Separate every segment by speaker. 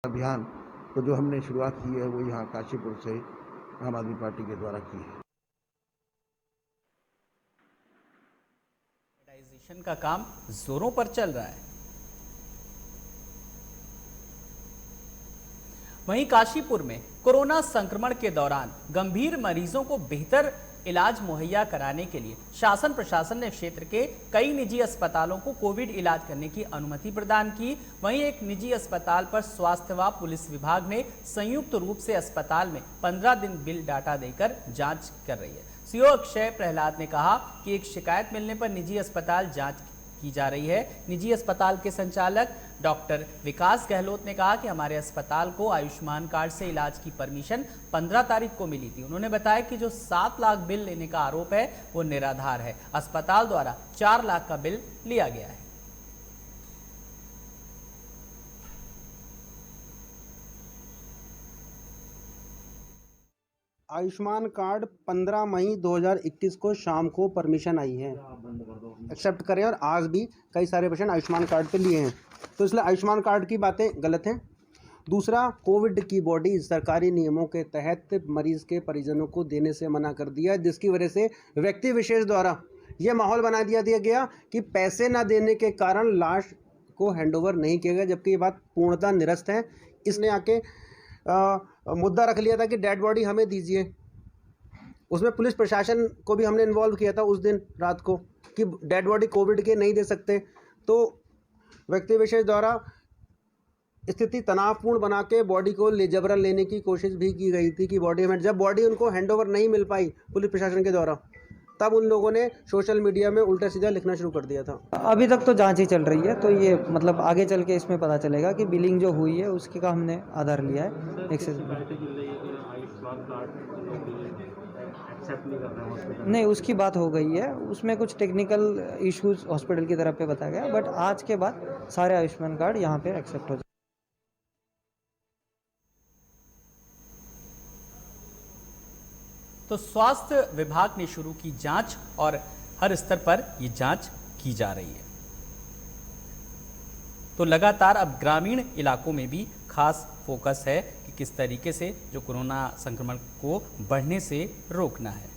Speaker 1: अभियान तो जो हमने शुरुआत की है वो यहाँ काशीपुर से आम आदमी पार्टी के द्वारा की है।
Speaker 2: सैनिटाइजेशन का काम जोरों पर चल रहा है। वहीं काशीपुर में कोरोना संक्रमण के दौरान गंभीर मरीजों को बेहतर इलाज मुहैया कराने के लिए शासन प्रशासन ने क्षेत्र के कई निजी अस्पतालों को कोविड इलाज करने की अनुमति प्रदान की। वहीं एक निजी अस्पताल पर स्वास्थ्य व पुलिस विभाग ने संयुक्त रूप से अस्पताल में 15 दिन बिल डाटा देकर जांच कर रही है। सीओ अक्षय प्रहलाद ने कहा कि एक शिकायत मिलने पर निजी अस्पताल जांच की जा रही है। निजी अस्पताल के संचालक डॉक्टर विकास गहलोत ने कहा कि हमारे अस्पताल को आयुष्मान कार्ड से इलाज की परमिशन 15 तारीख को मिली थी। उन्होंने बताया कि जो 7 लाख बिल लेने का आरोप है वो निराधार है। अस्पताल द्वारा 4 लाख का बिल लिया गया है।
Speaker 3: आयुष्मान कार्ड 15 मई 2021 को शाम को परमिशन आई है, एक्सेप्ट करें, और आज भी कई सारे पेशेंट आयुष्मान कार्ड पे लिए हैं, तो इसलिए आयुष्मान कार्ड की बातें गलत हैं। दूसरा, कोविड की बॉडी सरकारी नियमों के तहत मरीज के परिजनों को देने से मना कर दिया, जिसकी वजह से व्यक्ति विशेष द्वारा यह माहौल बना दिया गया कि पैसे न देने के कारण लाश को हैंडओवर नहीं किया गया, जबकि ये बात पूर्णतः निरस्त है। इसने आके मुद्दा रख लिया था कि डेड बॉडी हमें दीजिए। उसमें पुलिस प्रशासन को भी हमने इन्वॉल्व किया था उस दिन रात को कि डेड बॉडी कोविड के नहीं दे सकते, तो व्यक्ति विशेष द्वारा स्थिति तनावपूर्ण बना के बॉडी को जबरन लेने की कोशिश भी की गई थी कि बॉडी हमें, जब बॉडी उनको हैंडओवर नहीं मिल पाई पुलिस प्रशासन के द्वारा, तब उन लोगों ने सोशल मीडिया में उल्टा सीधा लिखना शुरू कर दिया था।
Speaker 4: अभी तक तो जांच ही चल रही है, तो ये मतलब आगे चल के इसमें पता चलेगा कि बिलिंग जो हुई है उसके का हमने आधार लिया है। नहीं, उसकी बात हो गई है, उसमें कुछ टेक्निकल इश्यूज हॉस्पिटल की तरफ पे बताया गया, बट आज के बाद सारे आयुष्मान कार्ड यहाँ पे एक्सेप्ट हो जाए।
Speaker 2: तो स्वास्थ्य विभाग ने शुरू की जांच और हर स्तर पर ये जांच की जा रही है। तो लगातार अब ग्रामीण इलाकों में भी खास फोकस है कि किस तरीके से जो कोरोना संक्रमण को बढ़ने से रोकना है।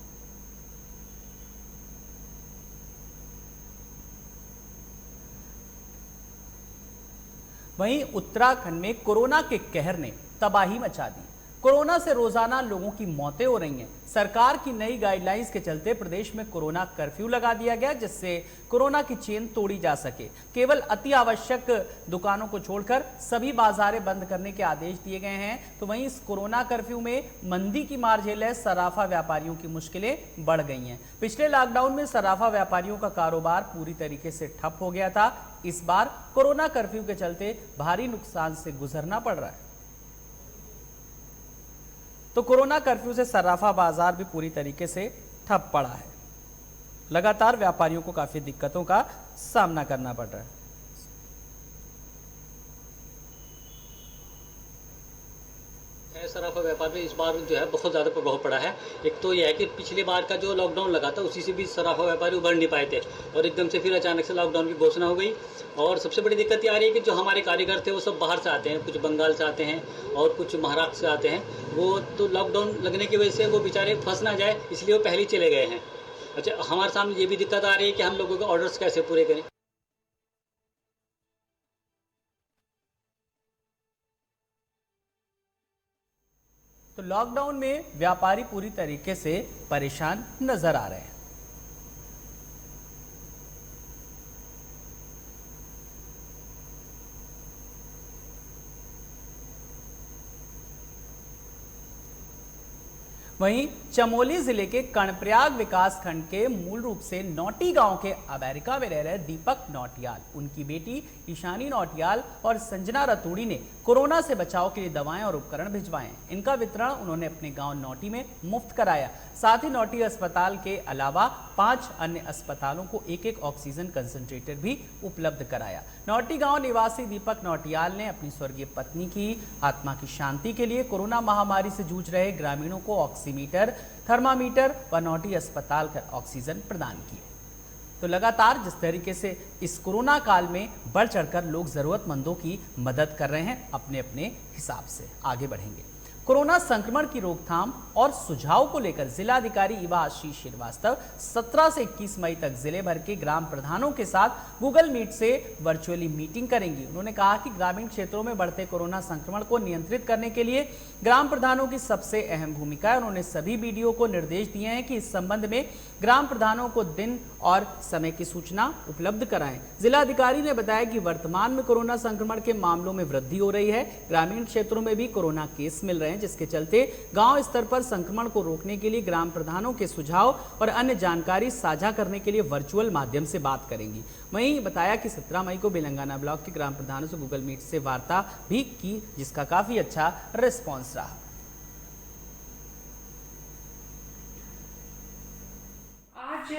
Speaker 2: वहीं उत्तराखंड में कोरोना के कहर ने तबाही मचा दी। कोरोना से रोजाना लोगों की मौतें हो रही हैं। सरकार की नई गाइडलाइंस के चलते प्रदेश में कोरोना कर्फ्यू लगा दिया गया, जिससे कोरोना की चेन तोड़ी जा सके। केवल अति आवश्यक दुकानों को छोड़कर सभी बाजारें बंद करने के आदेश दिए गए हैं। तो वहीं इस कोरोना कर्फ्यू में मंदी की मार झेले सराफा व्यापारियों की मुश्किलें बढ़ गई हैं। पिछले लॉकडाउन में सराफा व्यापारियों का कारोबार पूरी तरीके से ठप हो गया था। इस बार कोरोना कर्फ्यू के चलते भारी नुकसान से गुजरना पड़ रहा है। तो कोरोना कर्फ्यू से सराफा बाजार भी पूरी तरीके से ठप पड़ा है। लगातार व्यापारियों को काफी दिक्कतों का सामना करना पड़ रहा है।
Speaker 5: सराफा व्यापार में इस बार जो है बहुत ज़्यादा प्रभाव पड़ा है। एक तो यह है कि पिछली बार का जो लॉकडाउन लगा था उसी से भी सराफा व्यापारी उभर नहीं पाए थे, और एकदम से फिर अचानक से लॉकडाउन की घोषणा हो गई। और सबसे बड़ी दिक्कत ये आ रही है कि जो हमारे कारीगर थे वो सब बाहर से आते हैं, कुछ बंगाल से आते हैं और कुछ महाराष्ट्र से आते हैं। वो तो लॉकडाउन लगने की वजह से वो बेचारे फंस ना जाए, इसलिए वो पहले ही चले गए हैं। अच्छा, हमारे सामने ये भी दिक्कत आ रही है कि हम लोगों के ऑर्डर्स कैसे पूरे करें।
Speaker 2: तो लॉकडाउन में व्यापारी पूरी तरीके से परेशान नजर आ रहे हैं। वहीं चमोली जिले के कर्णप्रयाग विकास खंड के मूल रूप से नौटी गांव के अमेरिका में रह रहे दीपक नौटियाल, उनकी बेटी ईशानी नौटियाल और संजना रतूड़ी ने कोरोना से बचाव के लिए दवाएं और उपकरण भिजवाए। इनका वितरण उन्होंने अपने गांव नौटी में मुफ्त कराया। साथ ही नौटी अस्पताल के अलावा 5 अन्य अस्पतालों को एक ऑक्सीजन कंसंट्रेटर भी उपलब्ध कराया। नौटी गांव निवासी दीपक नौटियाल ने अपनी स्वर्गीय पत्नी की आत्मा की शांति के लिए कोरोना महामारी से जूझ रहे ग्रामीणों को ऑक्सीमीटर, थर्मामीटर व नौटी अस्पताल कर ऑक्सीजन प्रदान किए। तो लगातार जिस तरीके से इस कोरोना काल में बढ़ चढ़कर लोग जरूरतमंदों की मदद कर रहे हैं, अपने अपने हिसाब से आगे बढ़ेंगे। कोरोना संक्रमण की रोकथाम और सुझाव को लेकर जिलाधिकारी इवा आशीष श्रीवास्तव 17 से 21 मई तक जिले भर के ग्राम प्रधानों के साथ गूगल मीट से वर्चुअली मीटिंग करेंगी। उन्होंने कहा कि ग्रामीण क्षेत्रों में बढ़ते कोरोना संक्रमण को नियंत्रित करने के लिए ग्राम प्रधानों की सबसे अहम भूमिका है। उन्होंने सभी बीडीओ को निर्देश दिए हैं कि इस संबंध में ग्राम प्रधानों को दिन और समय की सूचना उपलब्ध कराएं। जिलाधिकारी ने बताया कि वर्तमान में कोरोना संक्रमण के मामलों में वृद्धि हो रही है। ग्रामीण क्षेत्रों में भी कोरोना केस मिल रहे हैं, जिसके चलते गांव स्तर पर संक्रमण को रोकने के लिए ग्राम प्रधानों के सुझाव और अन्य जानकारी साझा करने के लिए वर्चुअल माध्यम से बात करेंगी। वहीं बताया कि 17 मई को बेलंगाना ब्लॉक के ग्राम प्रधानों से गूगल मीट से वार्ता भी की, जिसका काफी अच्छा रिस्पॉन्स रहा।
Speaker 6: आज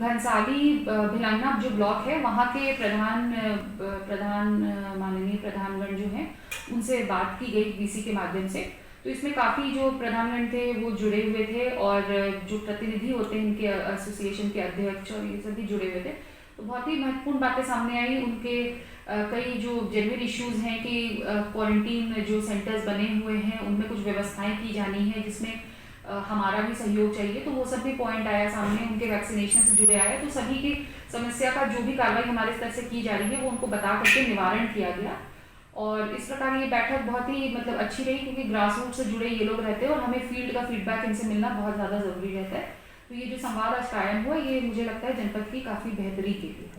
Speaker 6: घनसाली भिलंगना जो ब्लॉक है वहाँ के माननीय प्रधानगण जो हैं उनसे बात की गई वीसी के माध्यम से। तो इसमें काफ़ी जो प्रधानगण थे वो जुड़े हुए थे और जो प्रतिनिधि होते हैं इनके एसोसिएशन के अध्यक्ष और ये सभी जुड़े हुए थे। तो बहुत ही महत्वपूर्ण बातें सामने आई। उनके कई जो जेन्युइन इश्यूज हैं कि क्वारंटीन जो सेंटर्स बने हुए हैं उनमें कुछ व्यवस्थाएं की जानी है जिसमें हमारा भी सहयोग चाहिए। तो वो सब भी पॉइंट आया सामने, उनके वैक्सीनेशन से जुड़े आए। तो सभी की समस्या का जो भी कार्रवाई हमारे स्तर से की जा रही है वो उनको बता करके निवारण किया गया। और इस प्रकार ये बैठक बहुत ही अच्छी रही, क्योंकि ग्रास रूट से जुड़े ये लोग रहते हैं और हमें फील्ड का फीडबैक इनसे मिलना बहुत ज़्यादा ज़रूरी रहता है। तो ये जो संवाद आज कायम हुआ ये मुझे लगता है जनपद की काफ़ी बेहतरी के लिए।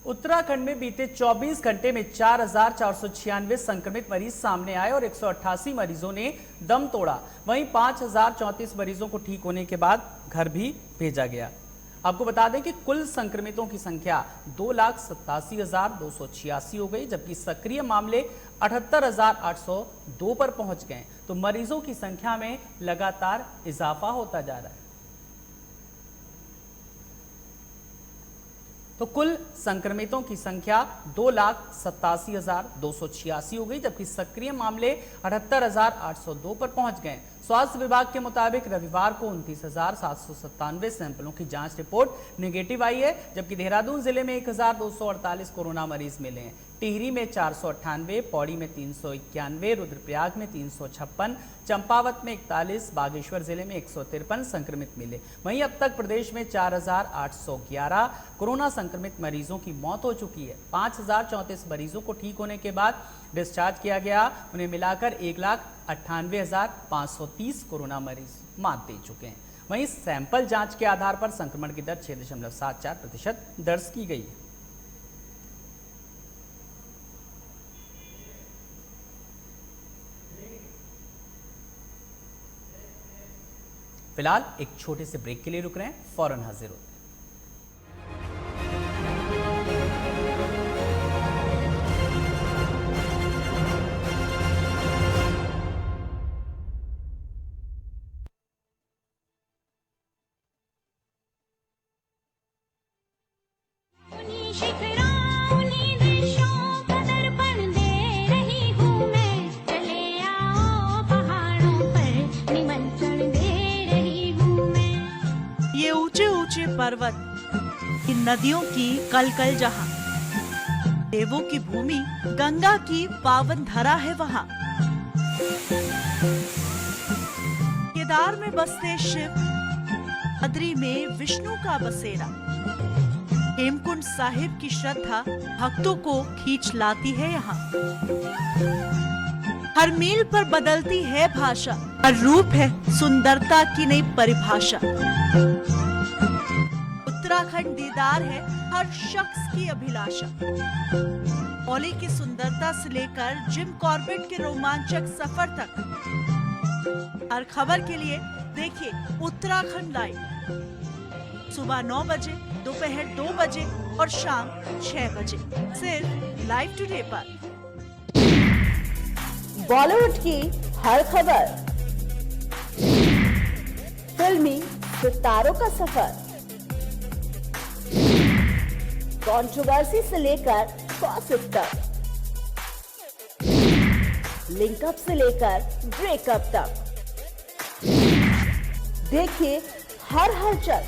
Speaker 2: उत्तराखंड में बीते 24 घंटे में 4,496 संक्रमित मरीज सामने आए और 188 मरीजों ने दम तोड़ा। वहीं 5,034 मरीजों को ठीक होने के बाद घर भी भेजा गया। आपको बता दें कि कुल संक्रमितों की संख्या 2,87,286 हो गई, जबकि सक्रिय मामले 78,802 पर पहुंच गए। तो मरीजों की संख्या में लगातार इजाफा होता जा रहा है। तो कुल संक्रमितों की संख्या 2,87,286 हो गई, जबकि सक्रिय मामले 78,802 पर पहुंच गए। स्वास्थ्य विभाग के मुताबिक रविवार को 29,797 सैंपलों की जांच रिपोर्ट नेगेटिव आई है, जबकि देहरादून जिले में 1,248 कोरोना मरीज मिले हैं। टिहरी में 498, पौड़ी में 391, रुद्रप्रयाग में 356, चंपावत में 41, बागेश्वर जिले में 153 संक्रमित मिले। वहीं अब तक प्रदेश में 4,811 कोरोना संक्रमित मरीजों की मौत हो चुकी है। 5,034 मरीजों को ठीक होने के बाद डिस्चार्ज किया गया। उन्हें मिलाकर 1,98,530 कोरोना मरीज मात दे चुके हैं। वहीं सैंपल जांच के आधार पर संक्रमण की दर 6.74% दर्ज की गई है। फिलहाल एक छोटे से ब्रेक के लिए रुक रहे हैं, फौरन हाजिर होते हैं।
Speaker 7: पर्वत की नदियों की कलकल जहां, देवों की भूमि गंगा की पावन धरा है वहां। केदार में बसते शिव, बद्री में विष्णु का बसेरा। हेमकुंड साहिब की श्रद्धा भक्तों को खींच लाती है यहाँ। हर मील पर बदलती है भाषा, हर रूप है सुंदरता की नई परिभाषा। उत्तराखंड दीदार है हर शख्स की अभिलाषा। मौली की सुंदरता से लेकर जिम कॉर्बेट के रोमांचक सफर तक, हर खबर के लिए देखिए उत्तराखंड लाइव। सुबह 9 बजे, दोपहर 2 बजे और शाम 6 बजे सिर्फ लाइव टुडे पर।
Speaker 8: बॉलीवुड की हर खबर, फिल्मी सितारों का सफर, कंट्रोवर्सी से लेकर गॉसिप तक, लिंकअप से लेकर ब्रेकअप तक, देखिए हर हलचल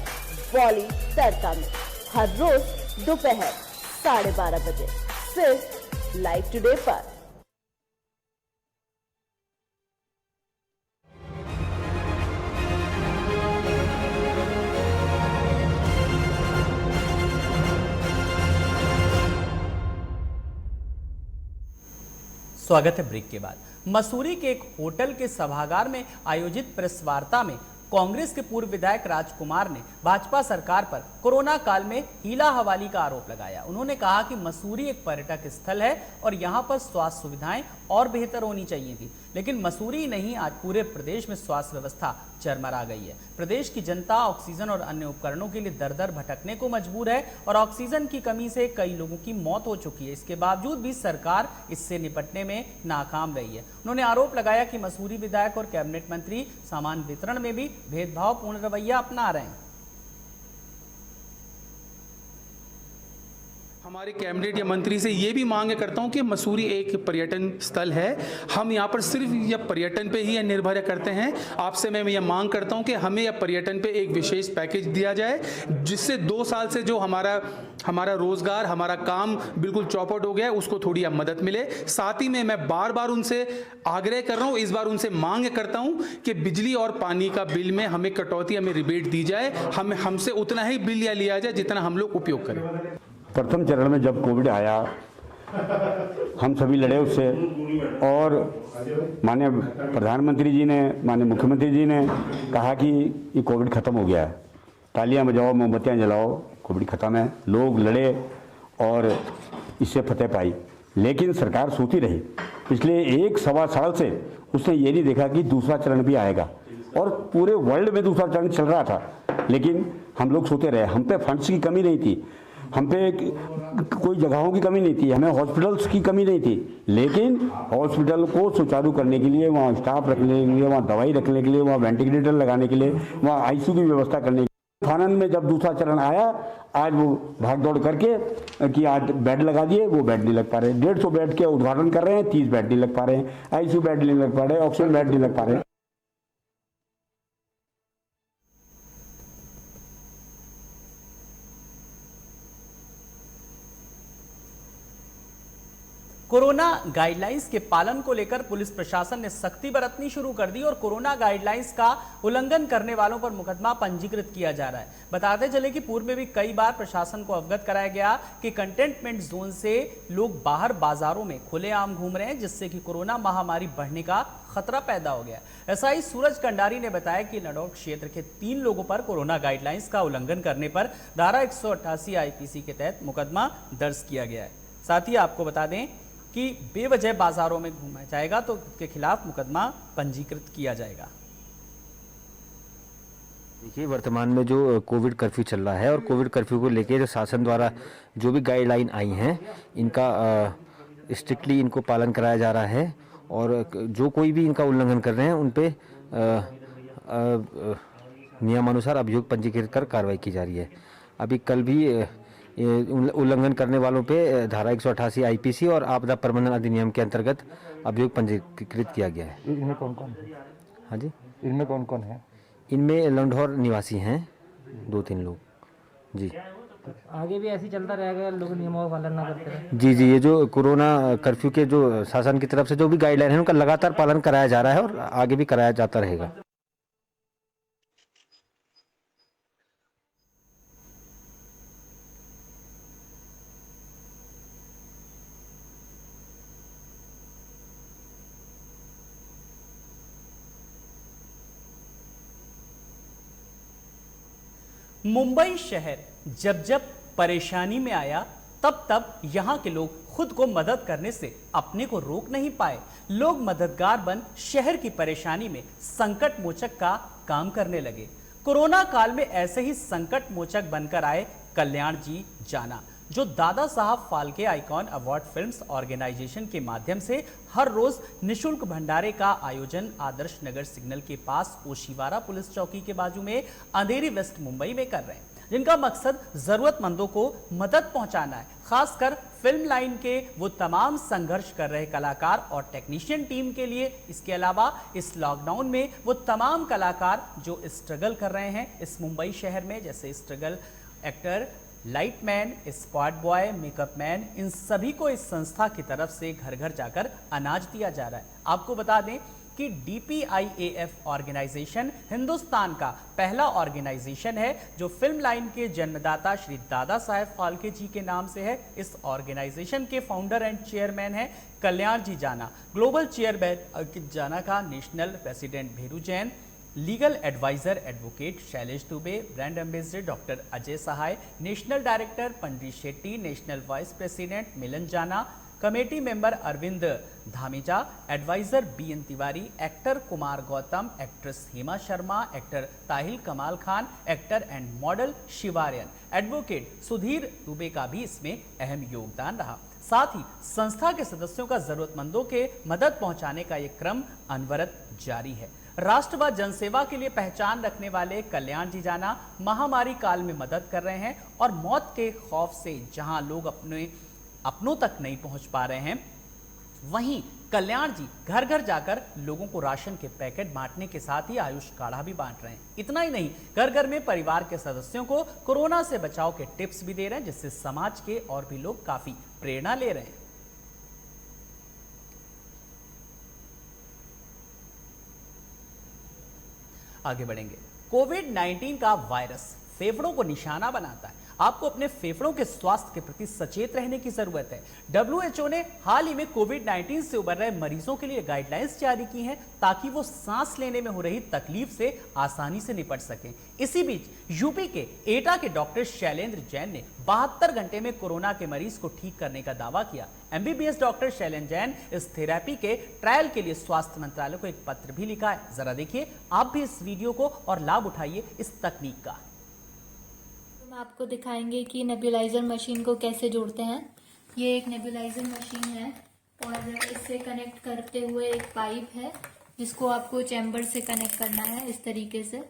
Speaker 8: बॉलीवुड तड़का में हर रोज दोपहर 12:30 बजे सिर्फ लाइव टुडे पर।
Speaker 2: स्वागत है ब्रेक के बाद। मसूरी के एक होटल के सभागार में आयोजित प्रेस वार्ता में कांग्रेस के पूर्व विधायक राजकुमार ने भाजपा सरकार पर कोरोना काल में हीला हवाली का आरोप लगाया। उन्होंने कहा कि मसूरी एक पर्यटक स्थल है और यहां पर स्वास्थ्य सुविधाएं और बेहतर होनी चाहिए थी, लेकिन मसूरी नहीं आज पूरे प्रदेश में स्वास्थ्य व्यवस्था चरमरा गई है। प्रदेश की जनता ऑक्सीजन और अन्य उपकरणों के लिए दर दर भटकने को मजबूर है और ऑक्सीजन की कमी से कई लोगों की मौत हो चुकी है। इसके बावजूद भी सरकार इससे निपटने में नाकाम रही है। उन्होंने आरोप लगाया कि मसूरी विधायक और कैबिनेट मंत्री सामान वितरण में भी भेदभावपूर्ण रवैया अपना रहे हैं।
Speaker 9: हमारे कैबिनेट या मंत्री से ये भी मांग करता हूँ कि मसूरी एक पर्यटन स्थल है, हम यहाँ पर सिर्फ या पर्यटन पे ही निर्भर करते हैं। आपसे मैं यह मांग करता हूँ कि हमें या पर्यटन पे एक विशेष पैकेज दिया जाए, जिससे 2 साल से जो हमारा रोजगार, हमारा काम बिल्कुल चौपट हो गया है, उसको थोड़ी अब मदद मिले। साथ ही में मैं बार बार उनसे आग्रह कर रहा हूँ, इस बार उनसे मांग करता हूँ कि बिजली और पानी का बिल में हमें कटौती, हमें रिबेट दी जाए, हमसे उतना ही बिल लिया जाए जितना हम लोग उपयोग करें।
Speaker 10: प्रथम चरण में जब कोविड आया हम सभी लड़े उससे, और माननीय प्रधानमंत्री जी ने, माननीय मुख्यमंत्री जी ने कहा कि ये कोविड ख़त्म हो गया है, तालियां बजाओ, मोमबत्तियां जलाओ, कोविड ख़त्म है। लोग लड़े और इससे फतेह पाई, लेकिन सरकार सोती रही। पिछले 1-1.25 साल से उसने ये नहीं देखा कि दूसरा चरण भी आएगा, और पूरे वर्ल्ड में दूसरा चरण चल रहा था, लेकिन हम लोग सोते रहे। हम पे फंड्स की कमी नहीं थी, हम पे कोई जगहों की कमी नहीं थी, हमें हॉस्पिटल्स की कमी नहीं थी, लेकिन हॉस्पिटल को सुचारू करने के लिए, वहाँ स्टाफ रखने के लिए, वहाँ दवाई रखने के लिए, वहाँ वेंटिलेटर लगाने के लिए, वहाँ आईसीयू की व्यवस्था करने के लिए, फानन में जब दूसरा चरण आया, आज वो भाग दौड़ करके कि आज बेड लगा दिए, वो बेड नहीं लग पा रहे। 150 बेड के उद्घाटन कर रहे हैं, 30 बेड नहीं लग पा रहे हैं, आईसीयू बेड नहीं लग पा रहे, ऑक्सीजन बेड नहीं लग पा रहे।
Speaker 2: कोरोना गाइडलाइंस के पालन को लेकर पुलिस प्रशासन ने सख्ती बरतनी शुरू कर दी और कोरोना गाइडलाइंस का उल्लंघन करने वालों पर मुकदमा पंजीकृत किया जा रहा है। बताते चले कि पूर्व में भी कई बार प्रशासन को अवगत कराया गया कि कंटेनमेंट जोन से लोग बाहर बाजारों में खुलेआम घूम रहे हैं, जिससे कि कोरोना महामारी बढ़ने का खतरा पैदा हो गया। एसआई सूरज कंडारी ने बताया कि नडौर क्षेत्र के 3 लोगों पर कोरोना गाइडलाइंस का उल्लंघन करने पर धारा 188 आईपीसी के तहत मुकदमा दर्ज किया गया है। साथ ही आपको बता दें कि बेवजह बाजारों में घूमा जाएगा तो उसके खिलाफ मुकदमा पंजीकृत किया जाएगा।
Speaker 11: देखिए, वर्तमान में जो कोविड कर्फ्यू चल रहा है और कोविड कर्फ्यू को लेकर जो शासन द्वारा जो भी गाइडलाइन आई हैं, इनका स्ट्रिक्टली इनको पालन कराया जा रहा है, और जो कोई भी इनका उल्लंघन कर रहे हैं उन पे नियमानुसार अभियोग पंजीकृत कर कार्रवाई की जा रही है। अभी कल भी उल्लंघन करने वालों पे धारा 188 आईपीसी और आपदा प्रबंधन अधिनियम के अंतर्गत अभियोग पंजीकृत किया गया है।
Speaker 12: इनमें कौन कौन है?
Speaker 11: हाँ जी,
Speaker 12: इनमें कौन कौन है?
Speaker 11: इनमें लंढौर निवासी हैं 2-3 लोग जी।
Speaker 4: आगे भी ऐसे ही चलता रहेगा, लोग नियमों का पालन ना करते रहे?
Speaker 11: जी, ये जो कोरोना कर्फ्यू के जो शासन की तरफ से जो भी गाइडलाइन है उनका लगातार पालन कराया जा रहा है और आगे भी कराया जाता रहेगा।
Speaker 2: मुंबई शहर जब जब परेशानी में आया तब तब यहाँ के लोग खुद को मदद करने से अपने को रोक नहीं पाए। लोग मददगार बन शहर की परेशानी में संकट मोचक का काम करने लगे। कोरोना काल में ऐसे ही संकट मोचक बनकर आए कल्याण जी जाना, जो Dadasaheb Phalke icon award films organisation के माध्यम से हर रोज निशुल्क भंडारे का आयोजन आदर्श नगर सिग्नल के पास ओशिवारा पुलिस चौकी के बाजू में अंधेरी वेस्ट मुंबई में कर रहे हैं। जिनका मकसद जरूरतमंदों को मदद पहुंचाना है। खासकर फिल्म लाइन के वो तमाम संघर्ष कर रहे कलाकार और टेक्नीशियन टीम के लिए। इसके अलावा इस लॉकडाउन में वो तमाम कलाकार जो स्ट्रगल कर रहे हैं इस मुंबई शहर में, जैसे struggle actor, lightman, squad boy, makeup man, इन सभी को इस संस्था की तरफ से घर घर जाकर अनाज दिया जा रहा है। आपको बता दें कि DPIAF ऑर्गेनाइजेशन हिंदुस्तान का पहला ऑर्गेनाइजेशन है जो फिल्म लाइन के जन्मदाता श्री दादा साहेब फाल्के जी के नाम से है। इस ऑर्गेनाइजेशन के फाउंडर एंड चेयरमैन हैं कल्याण जी जाना, ग्लोबल चेयरमैन जाना का national president Bheru Jain, legal advisor advocate Shailesh Dubey, brand ambassador doctor Ajay Sahay, national director Pandit Shetty, national vice president Milan Jana, committee member Arvind Dhamija, advisor BN Tiwari, actor Kumar Gautam, actress Hema Sharma, actor Tahil Kamal Khan, actor and model Shivaryan, advocate Sudhir Dubey का भी इसमें अहम योगदान रहा। साथ ही संस्था के सदस्यों का जरूरतमंदों के मदद पहुंचाने का ये क्रम अनवरत जारी है। राष्ट्र व जनसेवा के लिए पहचान रखने वाले कल्याण जी जाना महामारी काल में मदद कर रहे हैं और मौत के खौफ से जहां लोग अपनों तक नहीं पहुंच पा रहे हैं, वहीं कल्याण जी घर घर जाकर लोगों को राशन के पैकेट बांटने के साथ ही आयुष काढ़ा भी बांट रहे हैं। इतना ही नहीं, घर घर में परिवार के सदस्यों को कोरोना से बचाव के टिप्स भी दे रहे हैं, जिससे समाज के और भी लोग काफी प्रेरणा ले रहे हैं। आगे बढ़ेंगे। कोविड-19 का वायरस फेफड़ों को निशाना बनाता है। आपको अपने फेफड़ों के स्वास्थ्य के प्रति सचेत रहने की जरूरत है। WHO ने हाल ही में कोविड-19 से उबर रहे मरीजों के लिए गाइडलाइंस जारी की हैं ताकि वो सांस लेने में हो रही तकलीफ से आसानी से निपट सकें। इसी बीच यूपी के एटा के डॉक्टर शैलेंद्र जैन ने 72 घंटे में कोरोना के मरीज को ठीक करने का दावा किया। MBBS डॉक्टर शैलेंद्र जैन इस थेरेपी के ट्रायल के लिए स्वास्थ्य मंत्रालय को एक पत्र भी लिखा है। जरा देखिए आप भी इस वीडियो को और लाभ उठाइए इस तकनीक का।
Speaker 13: हम आपको दिखाएंगे कि नेबुलाइजर मशीन को कैसे जोड़ते हैं। ये एक नेबुलाइजर मशीन है और इससे कनेक्ट करते हुए एक पाइप है जिसको आपको चैम्बर से कनेक्ट करना है इस तरीके से।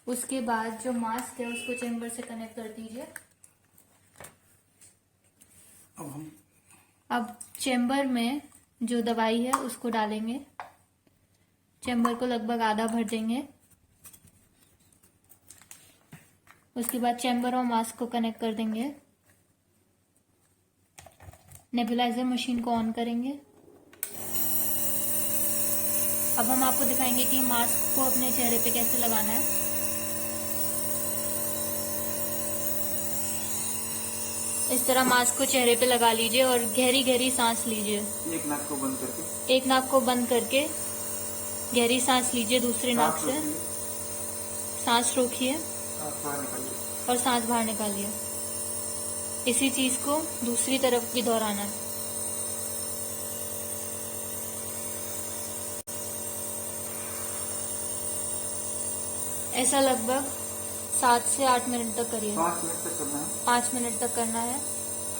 Speaker 13: उसके बाद जो मास्क है उसको चैम्बर से कनेक्ट कर दीजिए। अब चैम्बर में जो दवाई है उसको डालेंगे। चैम्बर को लगभग आधा भर देंगे। उसके बाद चैम्बर और मास्क को कनेक्ट कर देंगे। नेबुलाइजर मशीन को ऑन करेंगे। अब हम आपको दिखाएंगे कि मास्क को अपने चेहरे पे कैसे लगाना है। इस तरह मास्क को चेहरे पे लगा लीजिए और गहरी गहरी सांस लीजिए। एक नाक को बंद करके गहरी सांस लीजिए। दूसरे नाक से सांस रोकिए और सांस बाहर निकालिए। इसी चीज को दूसरी तरफ भी दोहराना है। ऐसा लगभग 7 से 8 मिनट तक करिए। 5 मिनट तक करना है। 5 मिनट तक करना है।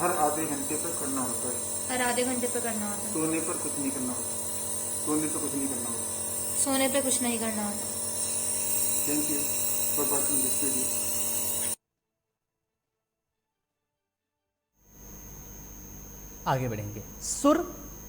Speaker 14: हर आधे घंटे पर करना होता है।
Speaker 13: हर आधे घंटे पर करना होता है।
Speaker 14: सोने पर कुछ नहीं करना होता। सोने पे कुछ नहीं करना होता।
Speaker 13: सोने पे कुछ नहीं करना होता।
Speaker 14: Thank you for watching this video.
Speaker 2: आगे बढ़ेंगे। सुर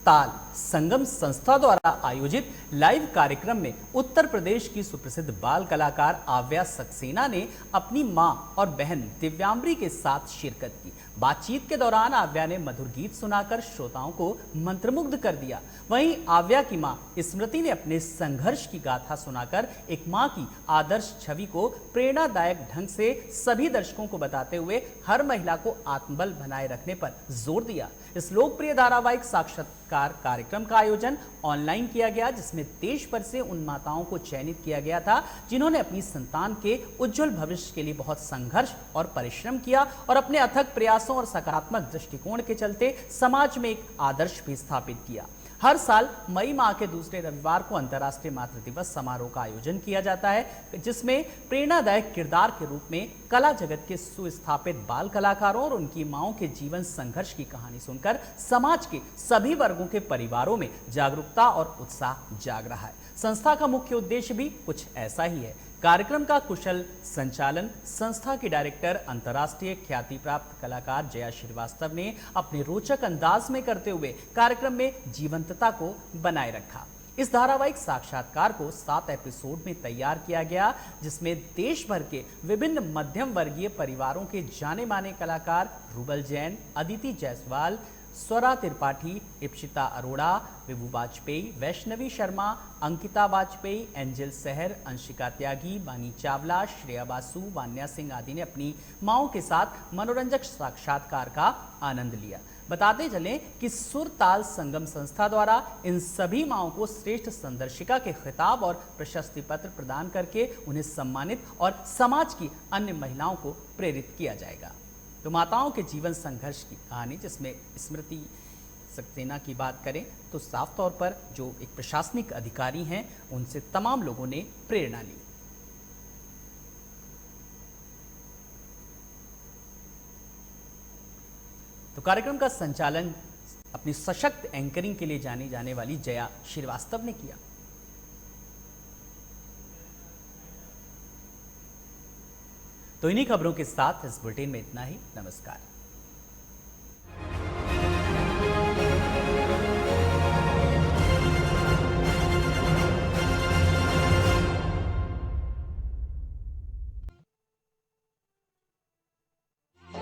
Speaker 2: ताल संगम संस्था द्वारा आयोजित लाइव कार्यक्रम में उत्तर प्रदेश की सुप्रसिद्ध बाल कलाकार आव्या सक्सेना ने अपनी मां और बहन दिव्यांबरी के साथ शिरकत की। बातचीत के दौरान आव्या ने मधुर गीत सुनाकर श्रोताओं को मंत्रमुग्ध कर दिया। वहीं आव्या की मां स्मृति ने अपने संघर्ष की गाथा सुनाकर एक मां की आदर्श छवि को प्रेरणादायक ढंग से सभी दर्शकों को बताते हुए हर महिला को आत्मबल बनाए रखने पर जोर दिया। इस लोकप्रिय धारावाहिक साक्षात्कार कार्यक्रम का आयोजन ऑनलाइन किया गया, जिसमें देश भर से उन माताओं को चयनित किया गया था जिन्होंने अपनी संतान के उज्जवल भविष्य के लिए बहुत संघर्ष और परिश्रम किया और अपने अथक प्रयासों और सकारात्मक दृष्टिकोण के चलते समाज में एक आदर्श भी स्थापित किया। हर साल मई माह के दूसरे रविवार को अंतर्राष्ट्रीय मातृ दिवस समारोह का आयोजन किया जाता है, जिसमें प्रेरणादायक किरदार के रूप में कला जगत के सुस्थापित बाल कलाकारों और उनकी माओं के जीवन संघर्ष की कहानी सुनकर समाज के सभी वर्गों के परिवारों में जागरूकता और उत्साह जाग रहा है। संस्था का मुख्य उद्देश्य भी कुछ ऐसा ही है कार्यक्रम का कुशल संचालन संस्था की डायरेक्टर अंतर्राष्ट्रीय ख्याति प्राप्त कलाकार जया श्रीवास्तव ने अपने रोचक अंदाज में करते हुए कार्यक्रम में जीवंतता को बनाए रखा। इस धारावाहिक साक्षात्कार को 7 एपिसोड में तैयार किया गया, जिसमें देश भर के विभिन्न मध्यम वर्गीय परिवारों के जाने माने कलाकार रूबल जैन, अदिति जायसवाल, स्वरा त्रिपाठी, इप्सिता अरोड़ा, विभू वाजपेयी, वैष्णवी शर्मा, अंकिता वाजपेयी, एंजल सहर, अंशिका त्यागी, बानी चावला, श्रेया बासु, वान्या सिंह आदि ने अपनी माओं के साथ मनोरंजक साक्षात्कार का आनंद लिया। बताते चलें कि सुर ताल संगम संस्था द्वारा इन सभी माओं को श्रेष्ठ संदर्शिका के खिताब और प्रशस्ति पत्र प्रदान करके उन्हें सम्मानित और समाज की अन्य महिलाओं को प्रेरित किया जाएगा। तो माताओं के जीवन संघर्ष की कहानी, जिसमें स्मृति सक्सेना की बात करें तो साफ तौर पर जो एक प्रशासनिक अधिकारी हैं, उनसे तमाम लोगों ने प्रेरणा ली। तो कार्यक्रम का संचालन अपनी सशक्त एंकरिंग के लिए जानी जाने वाली जया श्रीवास्तव ने किया। तो इन्हीं खबरों के साथ इस बुलेटिन में इतना ही। नमस्कार।